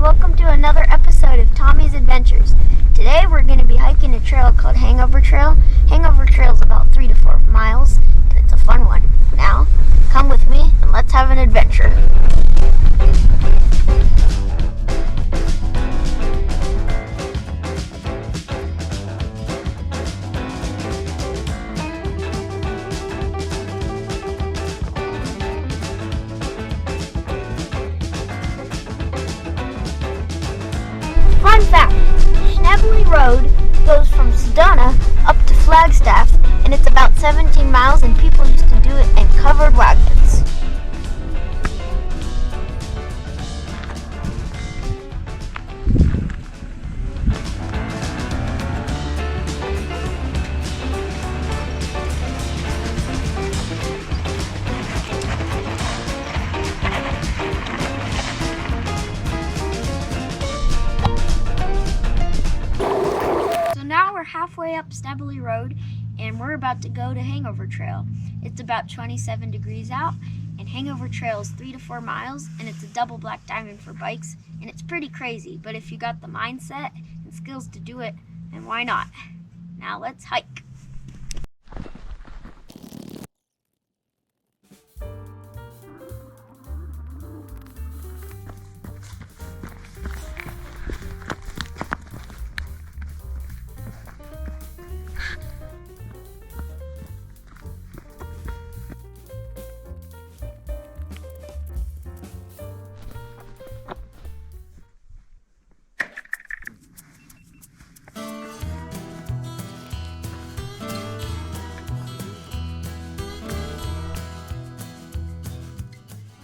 welcome to another episode of Tommy's Adventures. Today we're going to be hiking a trail called Hangover Trail. Hangover Trail is about 3 to 4 miles, and it's a fun one. Now, come with me and let's have an adventure. Fun fact, Schnebly Road goes from Sedona up to Flagstaff, and it's about 17 miles, and people used to do it in covered wagons. Now we're halfway up Schnebly Road, and we're about to go to Hangover Trail. It's about 27 degrees out, and Hangover Trail is 3 to 4 miles, and it's a double black diamond for bikes, and it's pretty crazy, but if you got the mindset and skills to do it, then why not? Now let's hike.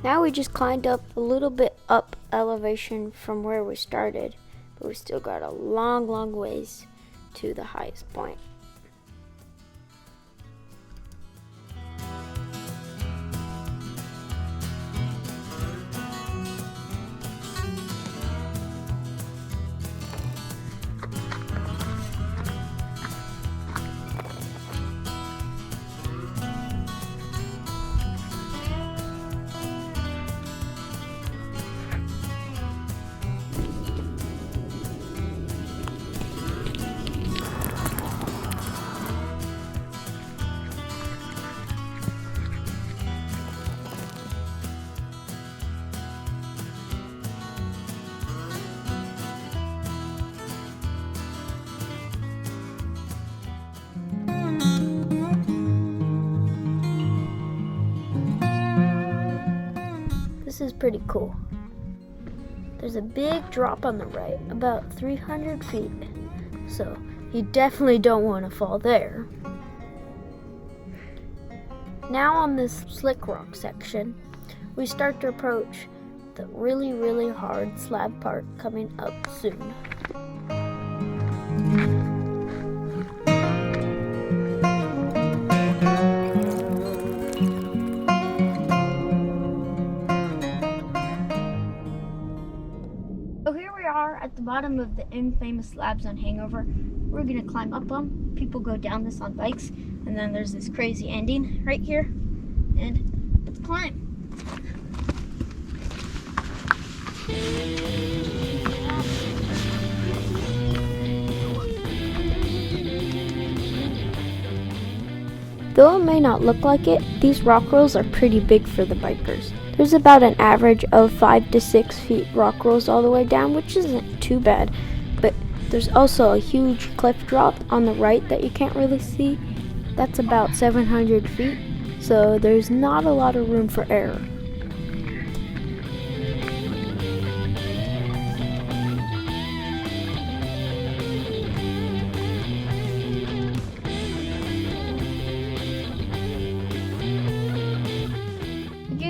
Now we just climbed up a little bit up elevation from where we started, but we still got a long ways to the highest point. This is pretty cool. There's a big drop on the right, about 300 feet, so you definitely don't want to fall there. Now on this slick rock section, we start to approach the really hard slab part coming up soon. So here we are at the bottom of the infamous slabs on Hangover. We're gonna climb up them. People go down this on bikes, and then there's this crazy ending right here. And let's climb. Though it may not look like it, these rock rolls are pretty big for the bikers. There's about an average of 5 to 6 feet rock rolls all the way down, which isn't too bad, but there's also a huge cliff drop on the right that you can't really see. That's about 700 feet, so there's not a lot of room for error.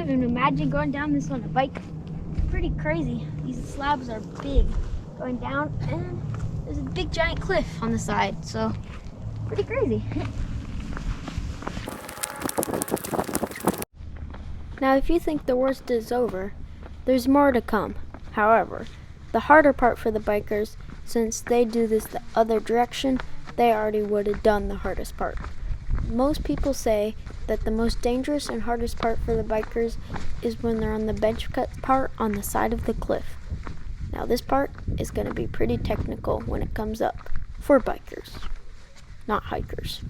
And imagine going down this on a bike. It's pretty crazy. These slabs are big going down, and there's a big giant cliff on the side, so pretty crazy. Now if you think the worst is over, there's more to come. However, the harder part for the bikers, since they do this the other direction, they already would have done the hardest part. Most people say that the most dangerous and hardest part for the bikers is when they're on the bench cut part on the side of the cliff. Now Now this part is going to be pretty technical when it comes up for bikers, not hikers.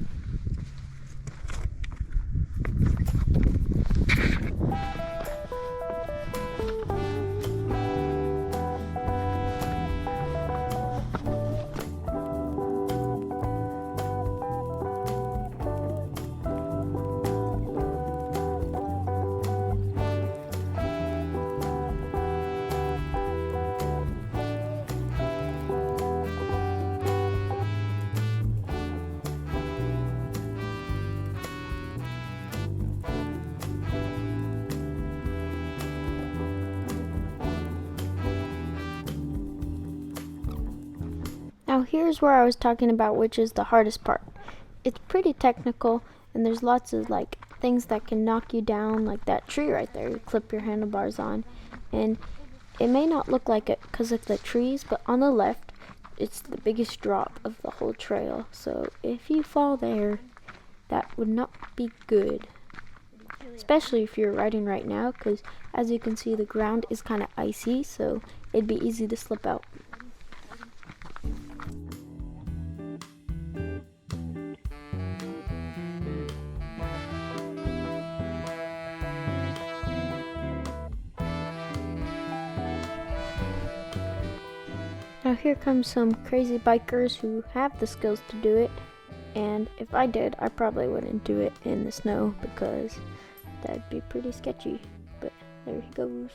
Now here's where I was talking about which is the hardest part. It's pretty technical and there's lots of like things that can knock you down, like that tree right there you clip your handlebars on, and it may not look like it because of the trees, but on the left it's the biggest drop of the whole trail, so if you fall there, that would not be good, especially if you're riding right now, because as you can see the ground is kind of icy, so it'd be easy to slip out. Now here comes some crazy bikers who have the skills to do it, and if I did, I probably wouldn't do it in the snow because that'd be pretty sketchy, but there he goes.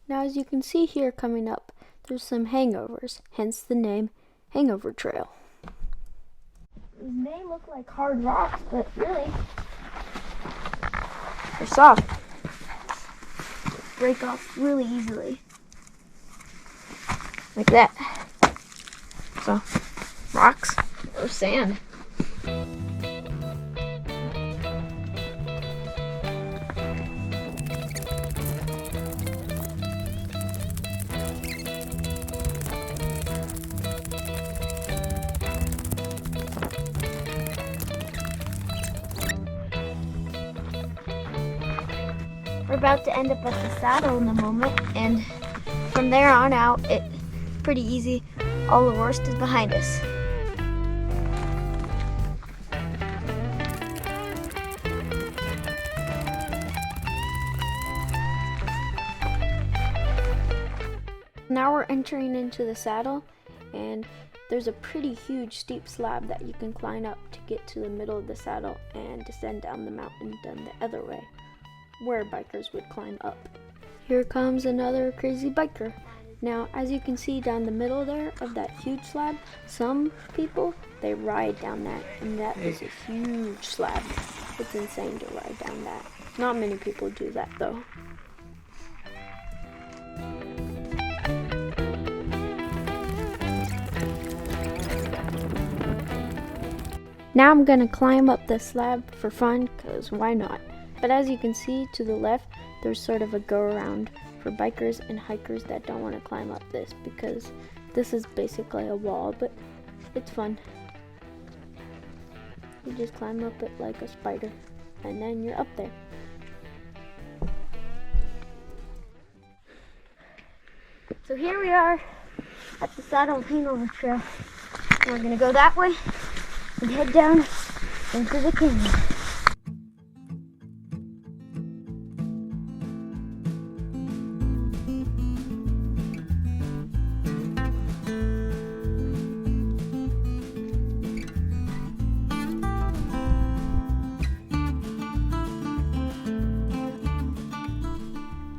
Now as you can see here coming up, there's some hangovers, hence the name Hangover Trail. These may look like hard rocks, but really, they're soft. They break off really easily. Like that. So, rocks or sand. We're about to end up at the saddle in a moment, and from there on out, it's pretty easy. All the worst is behind us. Now we're entering into the saddle, and there's a pretty huge steep slab that you can climb up to get to the middle of the saddle and descend down the mountain done the other way, where bikers would climb up. Here comes another crazy biker. Now, as you can see down the middle there of that huge slab, some people, they ride down that, and that is a huge slab. It's insane to ride down that. Not many people do that though. Now I'm gonna climb up the slab for fun, cause why not? But as you can see to the left, there's sort of a go around for bikers and hikers that don't want to climb up this, because this is basically a wall, but it's fun. You just climb up it like a spider, and then you're up there. So here we are at the Saddle Hangover Trail. And we're gonna go that way and head down into the canyon.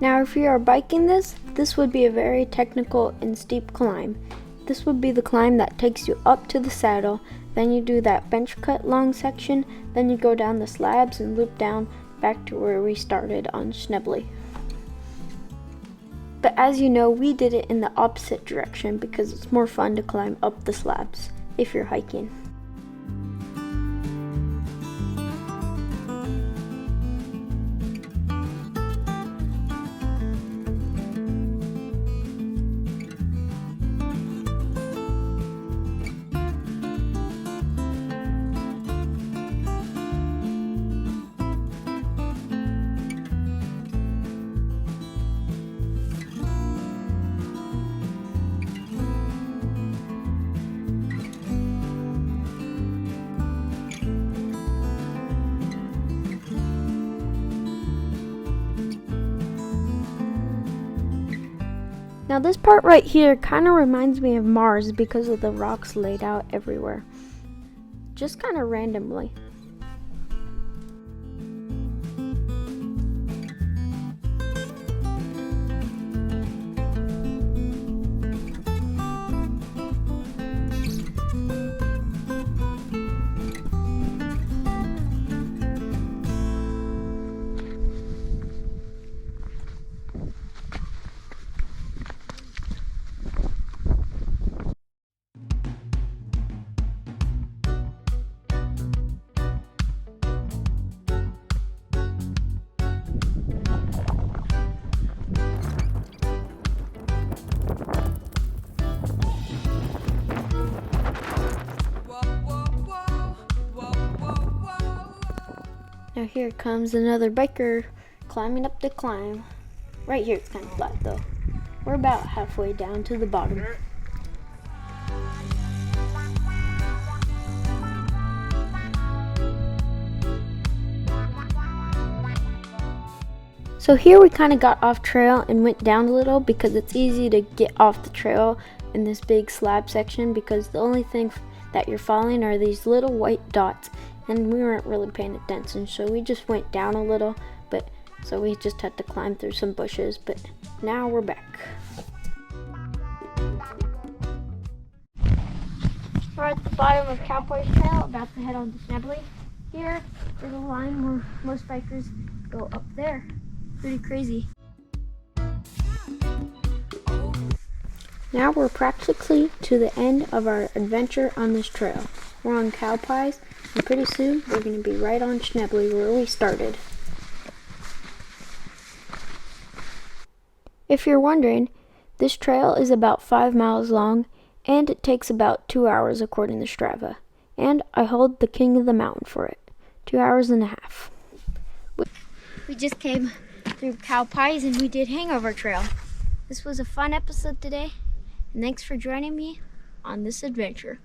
Now if you are biking this would be a very technical and steep climb. This would be the climb that takes you up to the saddle, then you do that bench cut long section, then you go down the slabs and loop down back to where we started on Schneebly. But as you know, we did it in the opposite direction because it's more fun to climb up the slabs if you're hiking. Now this part right here kind of reminds me of Mars because of the rocks laid out everywhere, just kind of randomly. Now here comes another biker climbing up the climb. Right here it's kind of flat though. We're about halfway down to the bottom. So here we kind of got off trail and went down a little because it's easy to get off the trail in this big slab section because the only thing that you're following are these little white dots, and we weren't really paying attention, so we just went down a little, but so we just had to climb through some bushes, but now we're back. We're at the bottom of Cowboys Trail, about to head on to Schneebly. Here is a line where most bikers go up there. Pretty crazy. Now we're practically to the end of our adventure on this trail. We're on cow pies, and pretty soon we're going to be right on Schneebly where we started. If you're wondering, this trail is about 5 miles long, and it takes about 2 hours according to Strava. And I hold the king of the mountain for it, 2 hours and a half. We just came through cow pies and we did Hangover Trail. This was a fun episode today, and thanks for joining me on this adventure.